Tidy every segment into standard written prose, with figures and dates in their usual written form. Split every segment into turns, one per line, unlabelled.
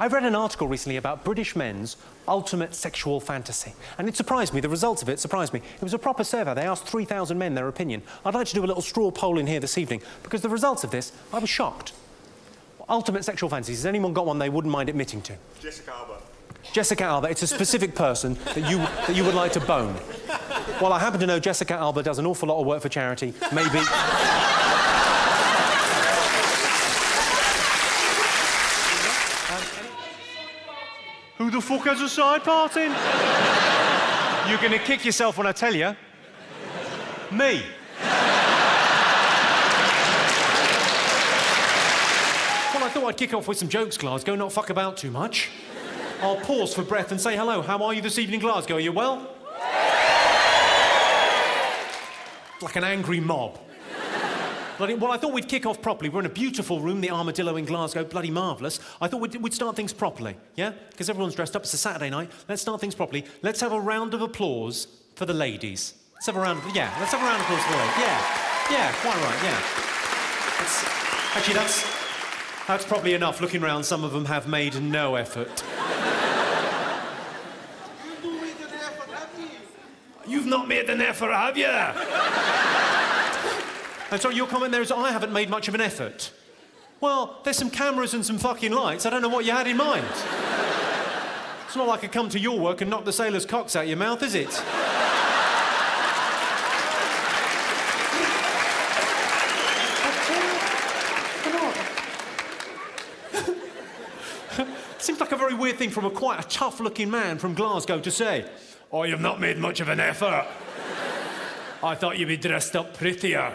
I read an article recently about British men's ultimate sexual fantasy, and it surprised me. The results of it surprised me. It was a proper survey. They asked 3,000 men their opinion. I'd like to do a little straw poll in here this evening, because the results of this, I was shocked. Ultimate sexual fantasies. Has anyone got one they wouldn't mind admitting to?
Jessica Alba.
Jessica Alba. It's a specific person that you would like to bone. Well, I happen to know Jessica Alba does an awful lot of work for charity. Maybe... Who the fuck has a side party? You're gonna kick yourself when I tell you. Me. Well, I thought I'd kick off with some jokes, Glasgow, not fuck about too much. I'll pause for breath and say hello. How are you this evening, Glasgow? Are you well? Like an angry mob. Well, I thought we'd kick off properly. We're in a beautiful room, the Armadillo in Glasgow, bloody marvellous. I thought we'd start things properly, yeah? Because everyone's dressed up, it's a Saturday night. Let's start things properly. Let's have a round of applause for the ladies. Let's have a round of applause for the ladies. Yeah, quite right, yeah. Actually, that's probably enough. Looking round, some of them have made no effort. You've not made an effort, have you? And sorry, your comment there is I haven't made much of an effort. Well, there's some cameras and some fucking lights. I don't know what you had in mind. It's not like I come to your work and knock the sailors' cocks out your mouth, is it? Come on. Seems like a very weird thing from quite a tough-looking man from Glasgow to say. Oh, you've not made much of an effort. I thought you'd be dressed up prettier.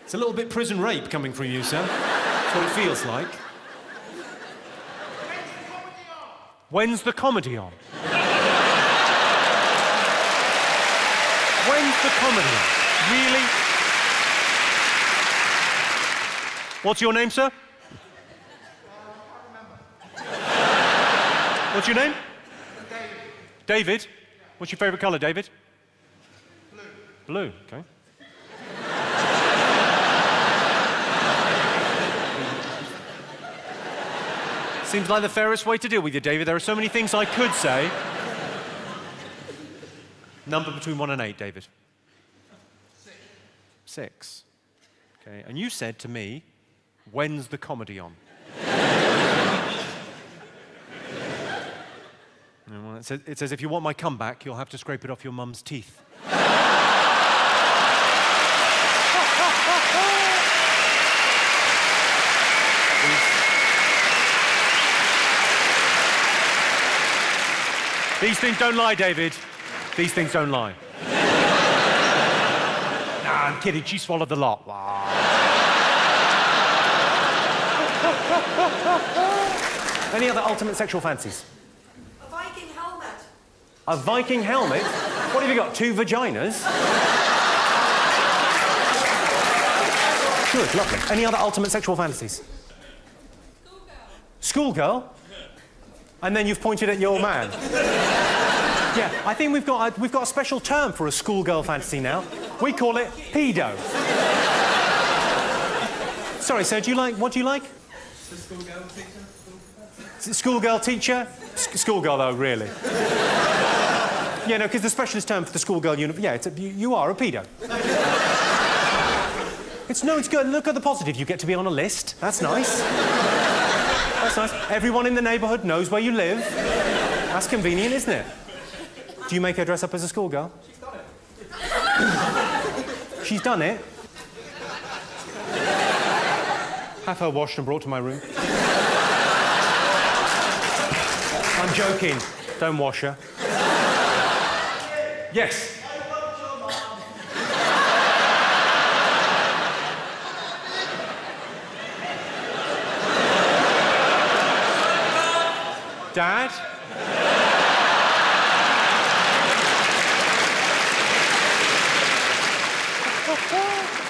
It's a little bit prison rape coming from you, sir. That's what it feels like. When's the comedy on? When's the comedy on? Really? What's your name, sir? What's your name? David. David? What's your favourite colour, David?
Blue.
Blue, OK. Seems like the fairest way to deal with you, David. There are so many things I could say. Number between 1 and 8, David.
6.
6. OK, and you said to me, when's the comedy on? Well, it says, if you want my comeback, you'll have to scrape it off your mum's teeth. These things don't lie, David. These things don't lie. Nah, I'm kidding. She swallowed the lot. Wow. Any other ultimate sexual fancies?
A Viking helmet.
A Viking helmet? What have you got, 2 vaginas? Good, lovely. Any other ultimate sexual fantasies?
Schoolgirl.
Schoolgirl? And then you've pointed at your man. Yeah, I think we've got a special term for a schoolgirl fantasy now. We call it pedo. Sorry, sir, what do you like?
The schoolgirl teacher.
Schoolgirl teacher? Schoolgirl, though, really. Yeah, no, because the specialist term for the schoolgirl you are a pedo. It's good. Look at the positive. You get to be on a list. That's nice. That's nice. Everyone in the neighbourhood knows where you live. That's convenient, isn't it? Do you make her dress up as a schoolgirl? She's done it. She's done it? Have her washed and brought to my room. I'm joking. Don't wash her. Yes. Dad?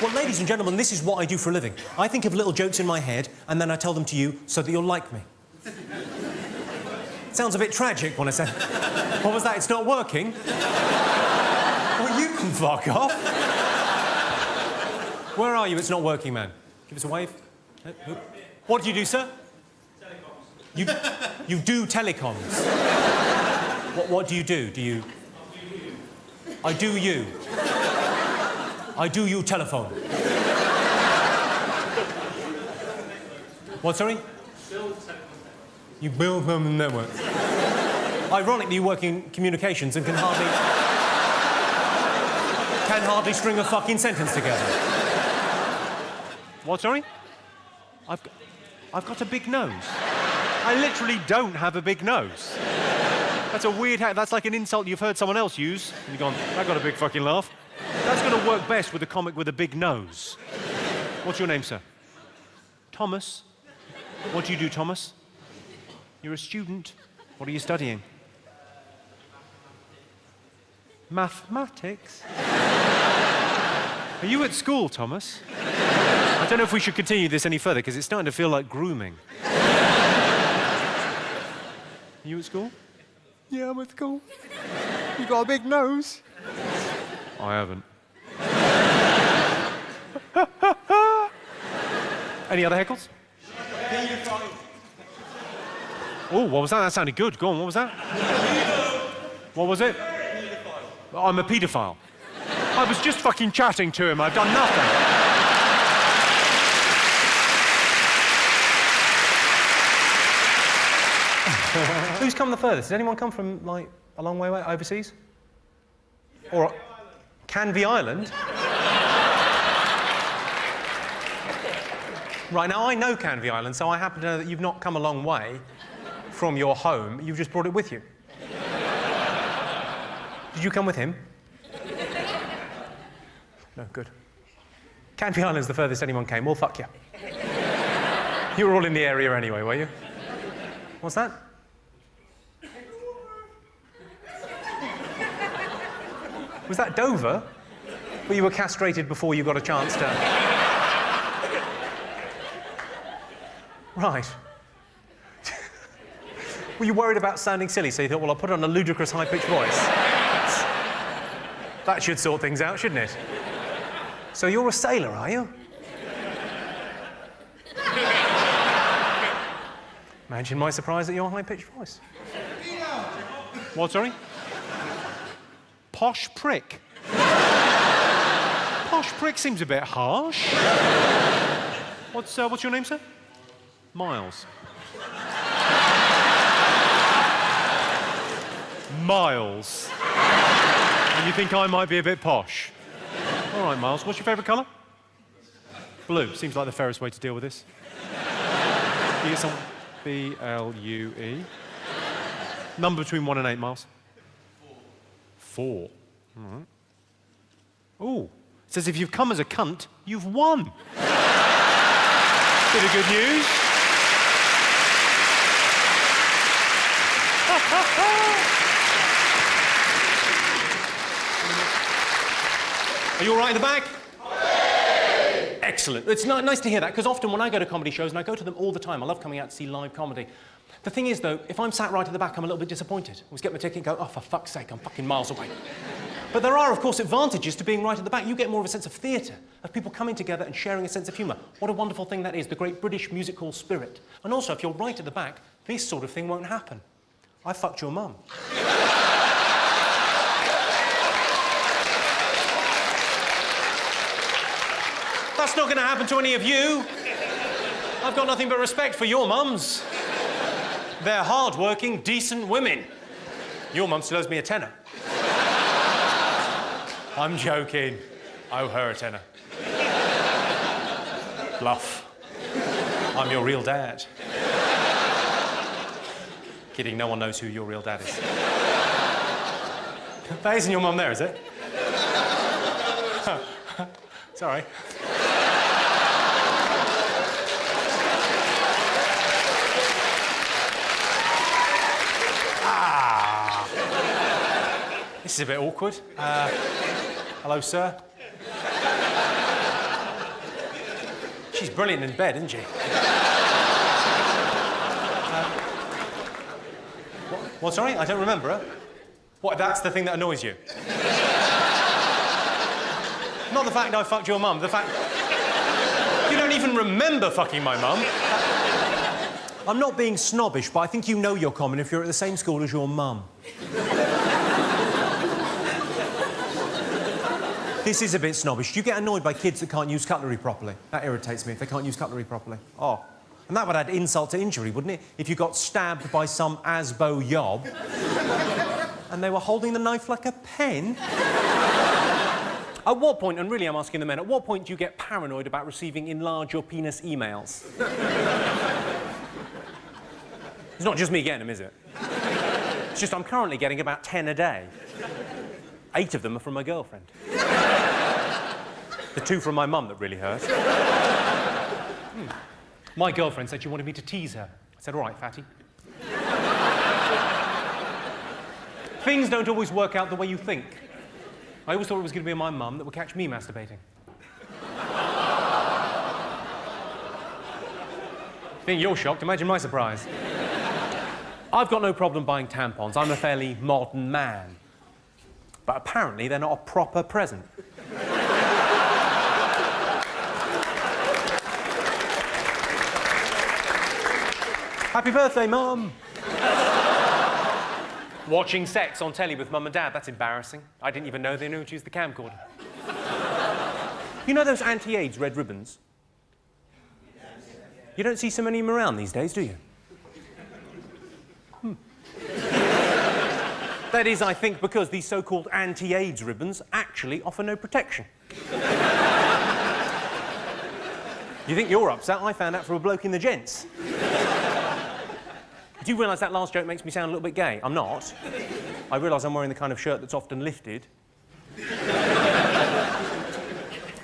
Well, ladies and gentlemen, this is what I do for a living. I think of little jokes in my head, and then I tell them to you so that you'll like me. It sounds a bit tragic when I say... What was that? It's not working? Well, you can fuck off. Where are you? It's not working, man. Give us a wave. What do you do, sir? You do telecoms. What do you do? Do you... I do you. I do you telephone. What, sorry?
Build telephone.
You build them networks. Ironically, you work in communications and can hardly string a fucking sentence together. What, sorry? I've got a big nose. I literally don't have a big nose. That's a weird... That's like an insult you've heard someone else use. And you've gone, I got a big fucking laugh. That's going to work best with a comic with a big nose. What's your name, sir? Thomas. What do you do, Thomas? You're a student. What are you studying? Mathematics? Are you at school, Thomas? I don't know if we should continue this any further because it's starting to feel like grooming. Are you at school? Yeah, I'm at school. You got a big nose. I haven't. Any other heckles? Oh, what was that? That sounded good. Go on, what was that? What was it? I'm a paedophile. I was just fucking chatting to him. I've done nothing. Who's come the furthest? Did anyone come from, like, a long way overseas? Or Canvey Island? Right, now I know Canvey Island, so I happen to know that you've not come a long way from your home, you've just brought it with you. Did you come with him? No, good. Canvey Island's the furthest anyone came. Well, fuck you. You were all in the area anyway, were you? What's that? Was that Dover? Or you were castrated before you got a chance to... Right. Were you worried about sounding silly, so you thought, well, I'll put on a ludicrous high-pitched voice? That should sort things out, shouldn't it? So you're a sailor, are you? Imagine my surprise at your high-pitched voice. What, sorry? Posh prick. Posh prick seems a bit harsh. What's your name, sir? Miles. Miles. And you think I might be a bit posh? All right, Miles. What's your favourite colour? Blue. Seems like the fairest way to deal with this. You get some B-L-U-E. Number between 1 and 8, Miles. 4. All right. Ooh. It says if you've come as a cunt, you've won. Bit of good news. Are you all right in the back? Excellent. It's nice to hear that, because often when I go to comedy shows, and I go to them all the time, I love coming out to see live comedy. The thing is, though, if I'm sat right at the back, I'm a little bit disappointed. I always get my ticket and go, oh, for fuck's sake, I'm fucking miles away. But there are, of course, advantages to being right at the back. You get more of a sense of theatre, of people coming together and sharing a sense of humour. What a wonderful thing that is, the great British music hall spirit. And also, if you're right at the back, this sort of thing won't happen. I fucked your mum. That's not going to happen to any of you. I've got nothing but respect for your mums. They're hard-working, decent women. Your mum still owes me a tenner. I'm joking. I owe her a tenner. Bluff. I'm your real dad. Kidding, no one knows who your real dad is. That isn't your mum there, is it? Sorry. This is a bit awkward. Hello, sir. She's brilliant in bed, isn't she? What, sorry? I don't remember her. What, that's the thing that annoys you? Not the fact I fucked your mum, the fact... You'd only even remember fucking my mum. I'm not being snobbish, but I think you know you're common if you're at the same school as your mum. This is a bit snobbish. Do you get annoyed by kids that can't use cutlery properly? That irritates me if they can't use cutlery properly. Oh. And that would add insult to injury, wouldn't it? If you got stabbed by some Asbo yob and they were holding the knife like a pen. At what point, and really I'm asking the men, at what point do you get paranoid about receiving enlarge your penis emails? It's not just me getting them, is it? It's just I'm currently getting about 10 a day. 8 of them are from my girlfriend. The 2 from my mum that really hurt. My girlfriend said she wanted me to tease her. I said, all right, fatty. Things don't always work out the way you think. I always thought it was going to be my mum that would catch me masturbating. Think you're shocked, imagine my surprise. I've got no problem buying tampons. I'm a fairly modern man. But apparently they're not a proper present. Happy birthday, Mum! Watching sex on telly with Mum and Dad, that's embarrassing. I didn't even know they knew to use the camcorder. You know those anti-AIDS red ribbons? You don't see so many of them around these days, do you? That is, I think, because these so-called anti-AIDS ribbons actually offer no protection. You think you're upset? I found out from a bloke in the gents. Do you realise that last joke makes me sound a little bit gay? I'm not. I realise I'm wearing the kind of shirt that's often lifted.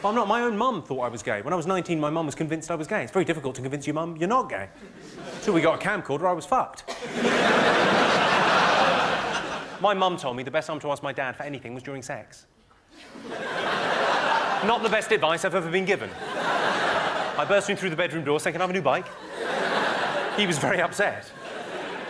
But I'm not. My own mum thought I was gay. When I was 19, my mum was convinced I was gay. It's very difficult to convince your mum you're not gay. Until we got a camcorder, I was fucked. My mum told me the best time to ask my dad for anything was during sex. Not the best advice I've ever been given. I burst in through the bedroom door saying, "Can I have a new bike?" He was very upset.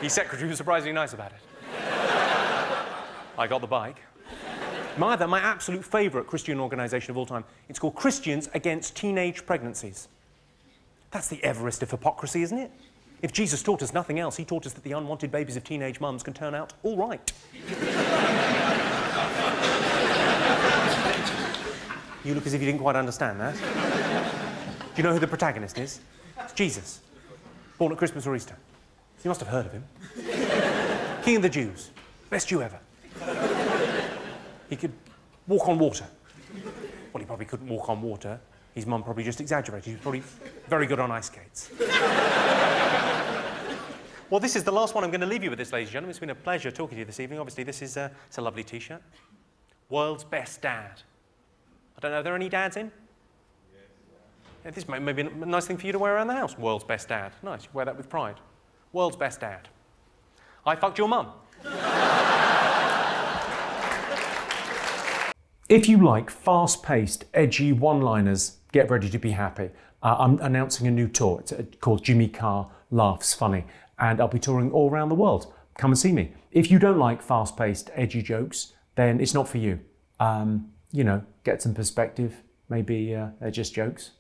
His secretary was surprisingly nice about it. I got the bike. My absolute favourite Christian organisation of all time. It's called Christians Against Teenage Pregnancies. That's the Everest of hypocrisy, isn't it? If Jesus taught us nothing else, he taught us that the unwanted babies of teenage mums can turn out all right. You look as if you didn't quite understand that. Do you know who the protagonist is? It's Jesus. Born at Christmas or Easter. You must have heard of him. King of the Jews. Best Jew ever. He could walk on water. Well, he probably couldn't walk on water. His mum probably just exaggerated. He was probably very good on ice skates. Well, this is the last one I'm going to leave you with this, ladies and gentlemen. It's been a pleasure talking to you this evening. Obviously, this is it's a lovely T-shirt. World's Best Dad. I don't know, are there any dads in? Yeah, this may be a nice thing for you to wear around the house. World's Best Dad. Nice, you wear that with pride. World's Best Dad. I fucked your mum. If you like fast-paced, edgy one-liners, get ready to be happy. I'm announcing a new tour. It's called Jimmy Carr Laughs Funny, and I'll be touring all around the world. Come and see me. If you don't like fast-paced, edgy jokes, then it's not for you. You know, get some perspective. Maybe they're just jokes.